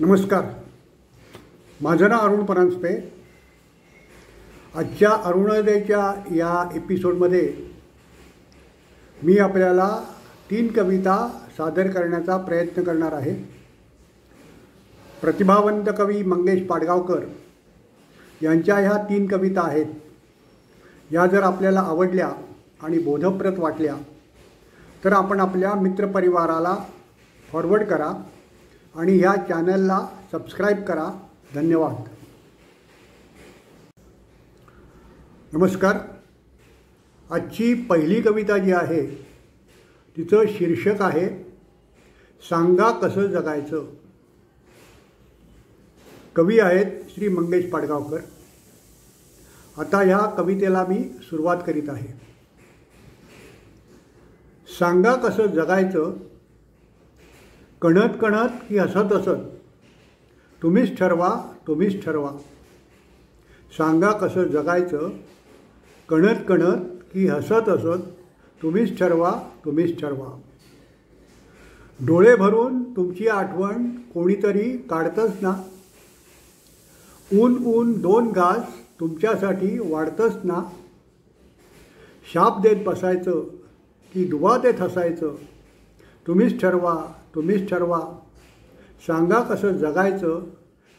नमस्कार. माझं नाव अरुण परांजपे. आजच्या अरुणोदयच्या या एपिसोडमध्ये मी आपल्याला 3 कविता सादर करण्याचा प्रयत्न करणार आहे. प्रतिभावंत कवी मंगेश पाडगावकर यांच्या ह्या 3 कविता आहेत. या जर आपल्याला आवडल्या आणि बोधप्रद वाटल्या तर आपण आपल्या मित्रपरिवाराला फॉरवर्ड करा आणि ह्या चॅनलला सबस्क्राईब करा. धन्यवाद. नमस्कार. आजची पहिली कविता जी आहे तिचं शीर्षक आहे सांगा कसं जगायचं. कवी आहेत श्री मंगेश पाडगावकर. आता ह्या कवितेला मी सुरुवात करीत आहे. सांगा कसं जगायचं, कणत कणत की हसत हसत, तुम्हीच ठरवा तुम्हीच ठरवा. सांगा कसं जगायचं, कणत कणत की हसत हसत, तुम्हीच ठरवा तुम्हीच ठरवा. डोळे भरून तुमची आठवण कोणीतरी काढतंच ना. ऊन ऊन 2 घास तुमच्यासाठी वाढतंच ना. शाप देत बसायचं की दुवा देत हसायचं, तुम्हीच ठरवा तुम्हीच ठरवा. सांगा कसं जगायचं,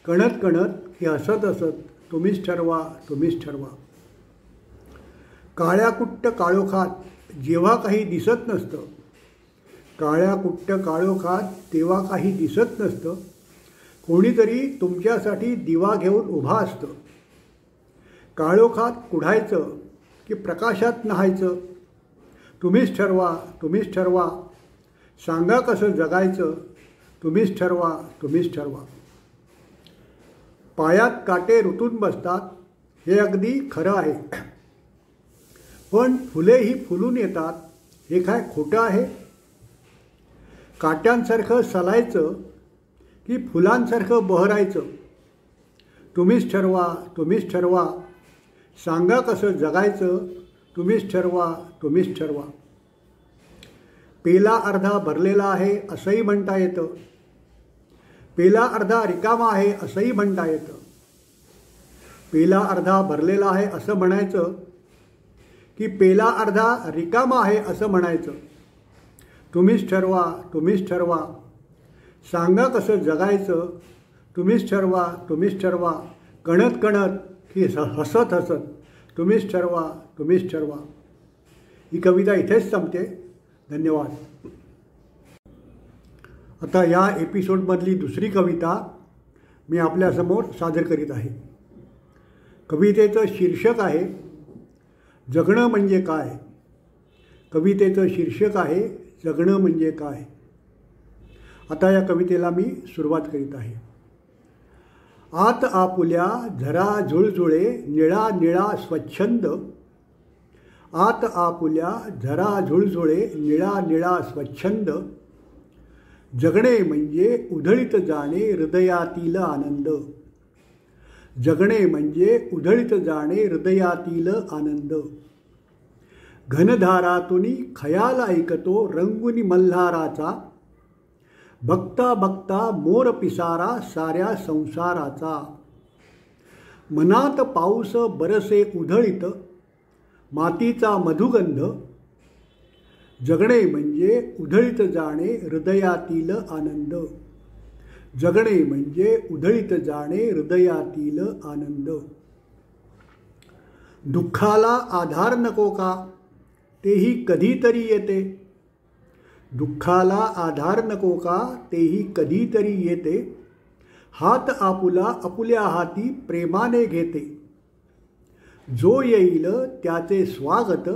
कणत कणत की हसत हसत, तुम्हीच ठरवा तुम्हीच ठरवा. काळ्या कुट्ट काळोखात जेव्हा काही दिसत नसतं, काळ्या कुट्ट काळोखात तेव्हा काही दिसत नसतं, कोणीतरी तुमच्यासाठी दिवा घेऊन उभा असतं. काळोखात कुढायचं की प्रकाशात न्हायचं, तुम्हीच ठरवा तुम्हीच ठरवा. सांगा कसं जगायचं, तुम्हीच ठरवा तुम्हीच ठरवा. पायात काटे रुतून बसतात हे अगदी खरं आहे, पण फुलेही फुलून येतात हे काय खोटं आहे. काट्यांसारखं सलायचं की फुलांसारखं बहरायचं, तुम्हीच ठरवा तुम्हीच ठरवा. सांगा कसं जगायचं, तुम्हीच ठरवा तुम्हीच ठरवा. पेला अर्धा भरलेला आहे असंही म्हणता येतं, पेला अर्धा रिकामा आहे असंही म्हणता येतं. पेला अर्धा भरलेला आहे असं म्हणायचं की पेला अर्धा रिकामा आहे असं म्हणायचं, तुम्हीच ठरवा तुम्हीच ठरवा. सांगा कसं जगायचं, तुम्हीच ठरवा तुम्हीच ठरवा. कणत कणत की हसत हसत, तुम्हीच ठरवा तुम्हीच ठरवा. ही कविता इथेच संपते. धन्यवाद. आता या एपिसोडमधली दुसरी कविता मी आपल्यासमोर सादर करीत आहे. कवितेचं शीर्षक आहे जगणं म्हणजे काय. कवितेचं शीर्षक आहे जगणं म्हणजे काय. आता या कवितेला मी सुरुवात करीत आहे. आत आपुल्या झरा झुळझुळे निळा निळा स्वच्छंद, आत आपुल्या झरा झुळझुळे निळा निळा स्वच्छंद. जगणे म्हणजे उधळीत जाणे हृदयातील आनंद, जगणे म्हणजे उधळीत जाणे हृदयातील आनंद. घनधारातुनी खयाल ऐकतो रंगुनी मल्हाराचा, बघता बघता मोर पिसारा साऱ्या संसाराचा. मनात पाऊस बरसे उधळीत मातीचा मधुगंध, जगणे म्हणजे उधळीत जाणे हृदयातील आनंद, जगणे म्हणजे उधळीत जाणे हृदयातील आनंद. दुःखाला आधार नको का तेही कधीतरी येते, दुःखाला आधार नको का तेही कधीतरी येते. हात आपुला आपुल्या हाती प्रेमाने घेते, जो येईल त्याचे स्वागत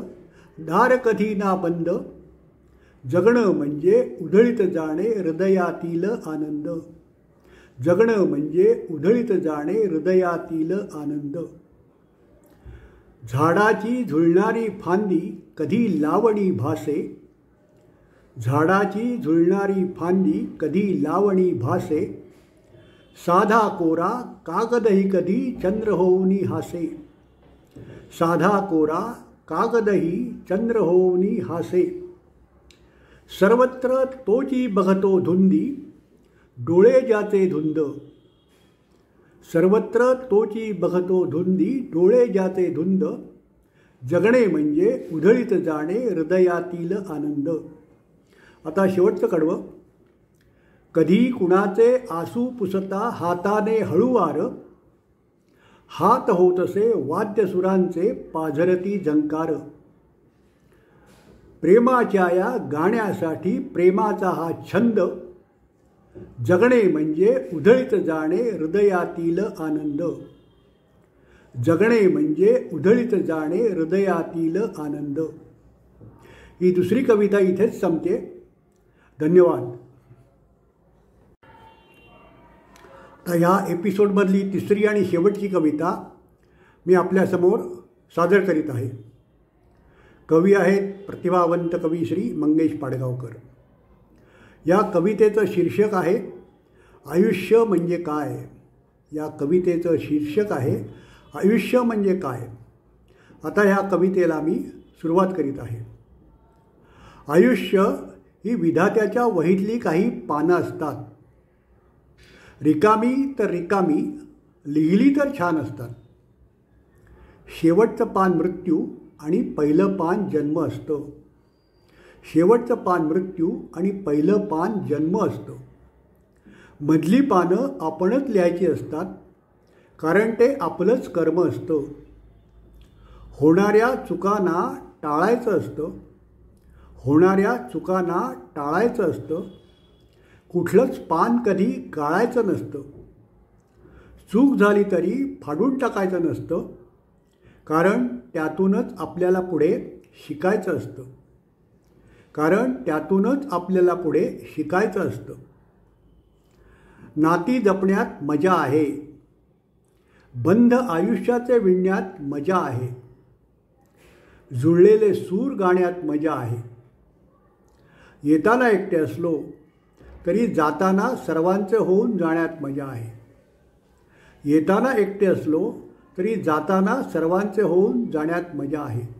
दार कधी ना बंद. जगणं म्हणजे उधळीत जाणे हृदयातील आनंद, जगणं म्हणजे उधळीत जाणे हृदयातील आनंद. झाडाची झुलणारी फांदी कधी लावणी भासे, झाडाची झुलणारी फांदी कधी लावणी भासे. साधा कोरा कागदही कधी चंद्र होऊनी हासे, साधा कोरा कागदही चंद्र होऊनी हासे. सर्वत्र तोची बघतो धुंदी, डोळे ज्याचे धुंद, सर्वत्र तोची बघतो धुंदी, डोळे ज्याचे धुंद, जगणे म्हणजे उधळीत जाणे हृदयातील आनंद. आता शेवटचं कडवं. कधी कुणाचे आसू पुसता हाताने हळूवार, हात होतसे वाद्यसुरांचे पाझरती झंकार. प्रेमाच्या या गाण्यासाठी प्रेमाचा हा छंद, जगणे म्हणजे उधळीत जाणे हृदयातील आनंद. जगणे म्हणजे उधळीत जाणे हृदयातील आनंद. ही दुसरी कविता इथेच संपते. धन्यवाद. तर ह्या एपिसोडमधली तिसरी आणि शेवटची कविता मी आपल्यासमोर सादर करीत आहे. कवी आहेत प्रतिभावंत कवी श्री मंगेश पाडगावकर. या कवितेचं शीर्षक आहे आयुष्य म्हणजे काय. या कवितेचं शीर्षक आहे आयुष्य म्हणजे काय. आता ह्या कवितेला मी सुरुवात करीत आहे. आयुष्य ही विधात्याच्या वहीतली काही पानं असतात. रिकामी तर रिकामी, लिहिली तर छान असतात. शेवटचं पान मृत्यू आणि पहिलं पान जन्म असतं. शेवटचं पान मृत्यू आणि पहिलं पान जन्म असतं. मधली पानं आपणच लिहायची असतात, कारण ते आपलंच कर्म असतं. होणाऱ्या चुकांना टाळायचं असतं. होणाऱ्या चुकांना टाळायचं असतं. कुठलंच पान कधी गाळायचं नसतं. चूक झाली तरी फाडून टाकायचं नसतं, कारण त्यातूनच आपल्याला पुढे शिकायचं असतं. कारण त्यातूनच आपल्याला पुढे शिकायचं असतं. नाती जपण्यात मजा आहे. बंध आयुष्याचे विणण्यात मजा आहे. जुळलेले सूर गाण्यात मजा आहे. येताना एकटे असलो तरी जाताना सर्वांचे होऊन जाण्यात मजा आहे. येताना एकटे असलो तरी जाताना सर्वांचे होऊन जाण्यात मजा आहे.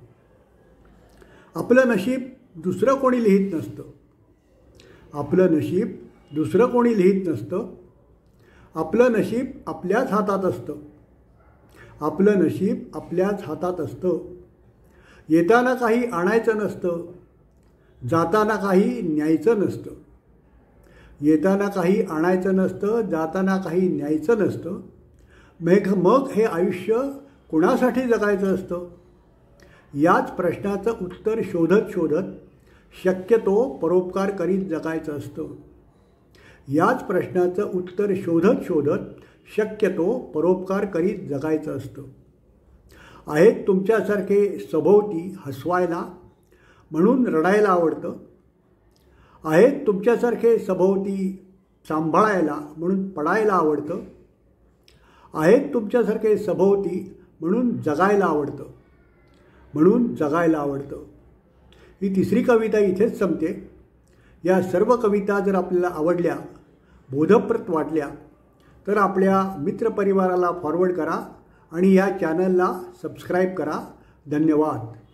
आपलं नशीब दुसरं कोणी लिहित नसतं. आपलं नशीब दुसरं कोणी लिहित नसतं. आपलं नशीब आपल्याच हातात असतं. आपलं नशीब आपल्याच हातात असतं. येताना काही आणायचं नसतं. जाताना काही न्यायचं नसतं. येताना काही आणायचं नसतं. जाताना काही न्यायचं नसतं. मग हे आयुष्य कुणासाठी जगायचं असतं. याच प्रश्नाचं उत्तर शोधत शोधत शक्यतो परोपकार करीत जगायचं असतं. याच प्रश्नाचं उत्तर शोधत शोधत शक्यतो परोपकार करीत जगायचं असतं. आहेत तुमच्यासारखे सभोवती हसवायला म्हणून रडायला आवडतं. आहेत तुमच्यासारखे सभोवती सांभाळायला म्हणून पडायला आवडतं. आहेत तुमच्यासारखे सभोवती म्हणून जगायला आवडतं. म्हणून जगायला आवडतं. ही तिसरी कविता इथेच संपते. या सर्व कविता जर आपल्याला आवडल्या, बोधप्रद वाटल्या, तर आपल्या मित्रपरिवाराला फॉरवर्ड करा आणि या चॅनलला सबस्क्राईब करा. धन्यवाद.